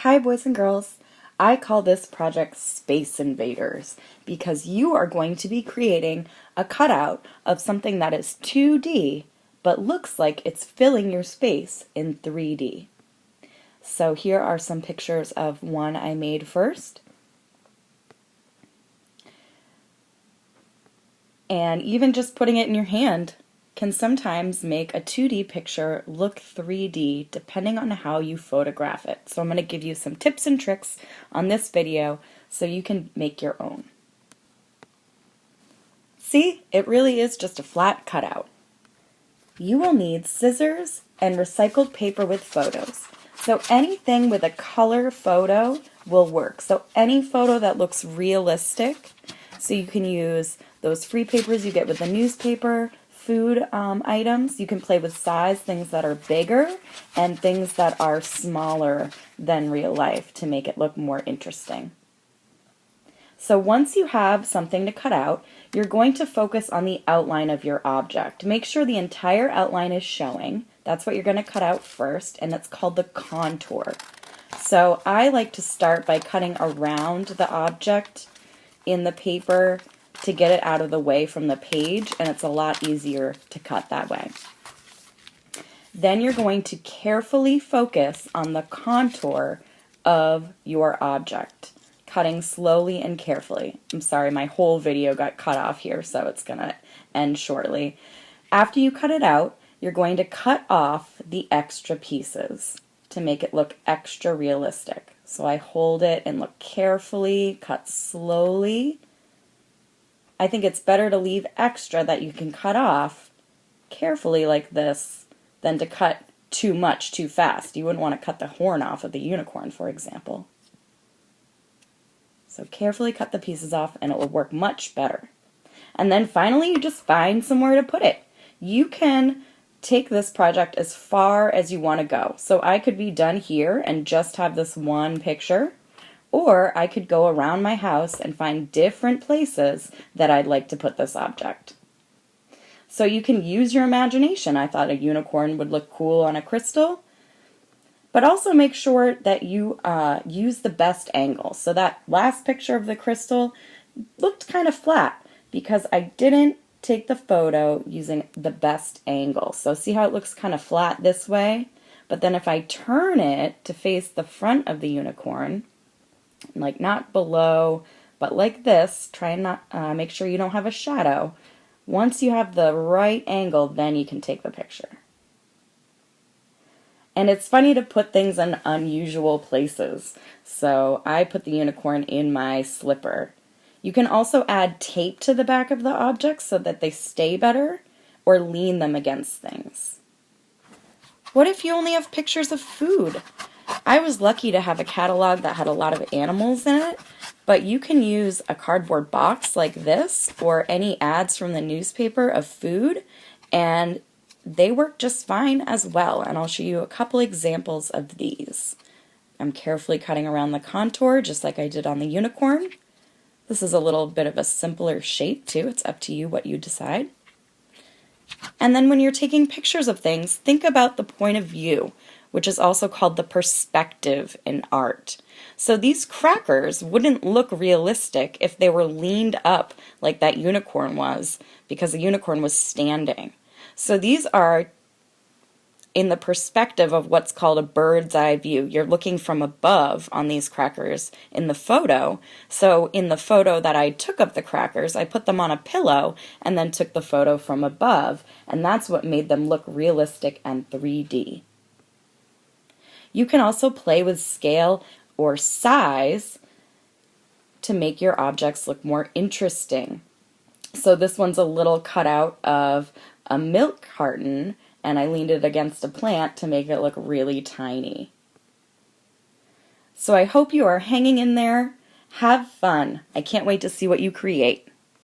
Hi boys and girls. I call this project Space Invaders because you are going to be creating a cutout of something that is 2D but looks like it's filling your space in 3D. So here are some pictures of one I made first. And even just putting it in your hand can sometimes make a 2D picture look 3D depending on how you photograph it. So I'm going to give you some tips and tricks on this video so you can make your own. See, it really is just a flat cutout. You will need scissors and recycled paper with photos. So anything with a color photo will work. So any photo that looks realistic. So you can use those free papers you get with the newspaper, food items. You can play with size, things that are bigger and things that are smaller than real life to make it look more interesting. So once you have something to cut out, you're going to focus on the outline of your object. Make sure the entire outline is showing. That's what you're going to cut out first, and it's called the contour. So I like to start by cutting around the object in the paper to get it out of the way from the page, and it's a lot easier to cut that way. Then you're going to carefully focus on the contour of your object, cutting slowly and carefully. I'm sorry, my whole video got cut off here, so it's going to end shortly. After you cut it out, you're going to cut off the extra pieces to make it look extra realistic. So I hold it and look carefully, cut slowly. I think it's better to leave extra that you can cut off carefully like this than to cut too much too fast. You wouldn't want to cut the horn off of the unicorn, for example. So carefully cut the pieces off and it will work much better. And then finally, you just find somewhere to put it. You can take this project as far as you want to go. So I could be done here and just have this one picture. Or I could go around my house and find different places that I'd like to put this object. So you can use your imagination. I thought a unicorn would look cool on a crystal. But also make sure that you use the best angle. So that last picture of the crystal looked kind of flat because I didn't take the photo using the best angle. So see how it looks kind of flat this way? But then if I turn it to face the front of the unicorn, like not below, but like this, try and not make sure you don't have a shadow. Once you have the right angle, then you can take the picture. And it's funny to put things in unusual places. So I put the unicorn in my slipper. You can also add tape to the back of the objects so that they stay better, or lean them against things. What if you only have pictures of food? I was lucky to have a catalog that had a lot of animals in it, but you can use a cardboard box like this or any ads from the newspaper of food, and they work just fine as well. And I'll show you a couple examples of these. I'm carefully cutting around the contour just like I did on the unicorn. This is a little bit of a simpler shape too. It's up to you what you decide. And then when you're taking pictures of things, think about the point of view, which is also called the perspective in art. So these crackers wouldn't look realistic if they were leaned up like that unicorn was, because the unicorn was standing. So these are in the perspective of what's called a bird's eye view. You're looking from above on these crackers in the photo. So in the photo that I took of the crackers, I put them on a pillow and then took the photo from above, and that's what made them look realistic and 3D. You can also play with scale or size to make your objects look more interesting. So this one's a little cutout of a milk carton, and I leaned it against a plant to make it look really tiny. So I hope you are hanging in there. Have fun. I can't wait to see what you create.